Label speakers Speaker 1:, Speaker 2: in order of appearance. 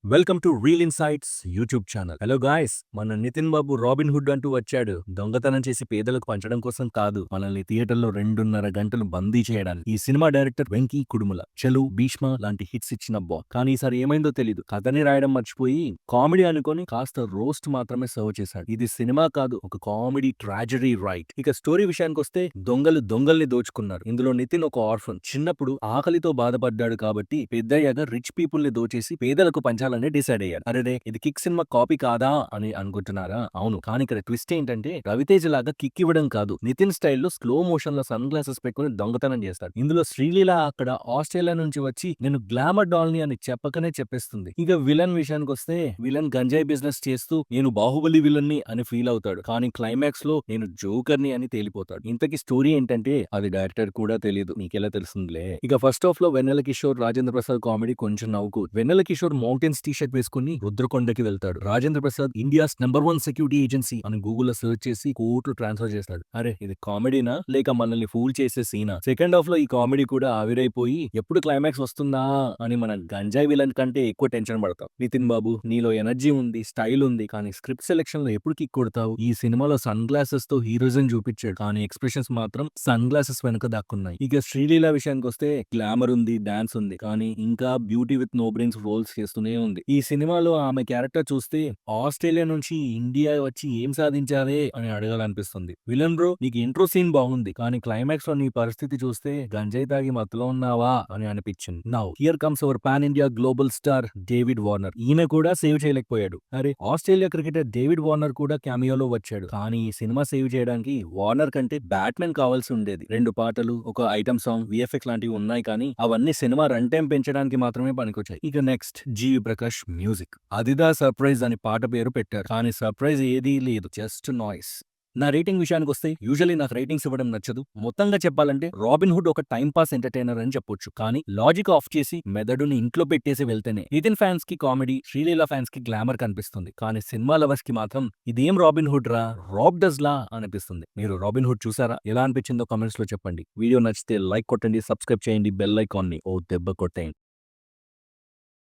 Speaker 1: Welcome to real insights YouTube channel. Hello guys, మన నితిన్ బాబు robin hood అంటూ వచ్చాడు. దొంగతనం చేసి పేదలకు పంచడం కోసం కాదు, మనల్ని థియేటర్లో 2.5 గంటలు బందీ చేయడానికి. ఈ సినిమా డైరెక్టర్ వెంకీ కుడుముల చలు, భీష్మ లాంటి హిట్స్ ఇచ్చిన కానీ ఈసారి ఏమైందో తెలీదు. కథని రాయడం మర్చిపోయి కామెడీ అనుకొని కాస్త రోస్ట్ మాత్రమే సర్వ్ చేశాడు. ఇది సినిమా కాదు, ఒక కామెడీ ట్రాజడీ రైట్. ఇక స్టోరీ విషయానికి వస్తే దొంగల్ని దోచుకున్నారు. ఇందులో నితిన్ ఒక ఆర్ఫన్. చిన్నప్పుడు ఆకలితో బాధపడ్డాడు కాబట్టి పెద్దయ్యాక రిచ్ పీపుల్ ని దోచేసి పేదలకు పంచాలని డిసైడ్ అయ్యాడు. అరే, ఇది కిక్ సినిమా కాపీ కాదా అని అనుకుంటున్నారా? అవును. కానీ ఇక్కడ ట్విస్ట్ ఏంటంటే రవితేజ లాగా కిక్ ఇవ్వడం కాదు, నితిన్ స్టైల్లో స్లో మోషన్ లో సన్ గ్లాసెస్ పెట్టుకుని దొంగతనం చేస్తాడు. ఇందులో శ్రీలీల అక్కడ ఆస్ట్రేలియా నుంచి వచ్చి నేను గ్లామర్ డాల్ని అని చెప్పకనే చెప్పేస్తుంది. ఇక విలన్ విషయానికి వస్తే విలన్ గంజాయి బిజినెస్ చేస్తూ నేను బాహుబలి విలన్ ని అని ఫీల్ అవుతాడు. కానీ క్లైమాక్స్ లో నేను జోకర్ ని అని తేలిపోతాడు. ఇంతకీ స్టోరీ ఏంటంటే అది డైరెక్టర్ కూడా తెలియదు. నీకెలా తెలుస్తుందిలే. ఇక ఫస్ట్ హాఫ్ లో వెన్నెల కిషోర్, రాజేంద్ర ప్రసాద్ కామెడీ కొంచెం నవ్వుకు. వెన్నెల కిషోర్ మౌంటైన్స్ టీ షర్ట్ వేసుకుని రుద్రకొండకి వెళ్తాడు. Rajendra Prasad India's #1 security agency అని గూగుల్లో సెర్చ్ చేసి కోట్లు ట్రాన్స్ఫర్ చేస్తాడు. అరే, ఇది కామెడీనా లేక మనల్ని ఫూల్ చేసే సీనా? సెకండ్ హాఫ్ లో ఈ కామెడీ కూడా ఆవిరైపోయి ఎప్పుడు క్లైమాక్స్ వస్తుందా అని మన గంజాయి విలన్ కంటే ఎక్కువ టెన్షన్ పడతాం. నితిన్ బాబు, నీలో ఎనర్జీ ఉంది, స్టైల్ ఉంది, కానీ స్క్రిప్ట్ సెలెక్షన్ లో ఎప్పుడు కిక్ కొడతావు? ఈ సినిమాలో సన్ గ్లాసెస్ తో హీరోయిజం చూపించాడు, కానీ ఎక్స్ప్రెషన్స్ మాత్రం సన్ గ్లాసెస్ వెనుక దాక్కున్నాయి. ఇక శ్రీలీల విషయానికి వస్తే గ్లామర్ ఉంది, డాన్స్ ఉంది, కానీ ఇంకా beauty with no brains roles చేస్తూనే ఉంది. ఈ సినిమాలో ఆమె క్యారెక్టర్ చూస్తే ఆస్ట్రేలియా నుంచి ఇండియా వచ్చి ఏం సాధించారే అని అడగాలనిపిస్తుంది. విలన్ బ్రో, నీకు ఇంట్రో సీన్ బాగుంది, కానీ క్లైమాక్స్ లో నీ పరిస్థితి చూస్తే గంజాయి తాగి మత్తులో ఉన్నావా అని అనిపించింది. Now here comes hour pan India global star David Warner. ఈయన కూడా సేవ్ చేయలేకపోయాడు. అరే, ఆస్ట్రేలియా క్రికెటర్ డేవిడ్ వార్నర్ కూడా క్యామియోలో వచ్చాడు, కానీ ఈ సినిమా సేవ్ చేయడానికి వార్నర్ కంటే బ్యాట్మెన్ కావాల్సి ఉండేది. 2 పాటలు, ఒక ఐటమ్ సాంగ్, విఎఫ్ఎక్స్ లాంటివి ఉన్నాయి, కానీ అవన్నీ సినిమా రన్ టైం పెంచడానికి మాత్రమే పనికొచ్చాయి. ఇక నెక్స్ట్ జీవి ప్రకాష్ మ్యూజిక్. అదిదా సర్ప్రైజ్ అని పాట పేరు పెట్టారు, కానీ సర్ప్రైజ్ ఏదీ లేదు, జస్ట్ నాయిస్. నా రేటింగ్ విషయానికి వస్తే యూజువల్లీ నాకు రేటింగ్స్ ఇవ్వడం నచ్చదు. మొత్తంగా చెప్పాలంటే రాబిన్ హుడ్ ఒక టైం పాస్ ఎంటర్టైనర్ అని చెప్పొచ్చు, కానీ లాజిక్ ఆఫ్ చేసి మెదడుని ఇంట్లో పెట్టేసి వెళ్తేనే నితిన్ ఫ్యాన్స్ కి కామెడీ, శ్రీలీల ఫ్యాన్స్ కి గ్లామర్ కనిపిస్తుంది, కానీ సినిమా లవర్స్ కి మాత్రం ఇదేం రాబిన్ హుడ్ రా, రాబ్ డస్ లా అనిపిస్తుంది. మీరు రాబిన్ హుడ్ చూసారా? ఎలా అనిపించిందో కామెంట్స్ లో చెప్పండి. వీడియో నచ్చితే లైక్ కొట్టండి, సబ్స్క్రైబ్ చేయండి, బెల్ ఐకాన్ ని ఓ దెబ్బ కొట్టేయండి.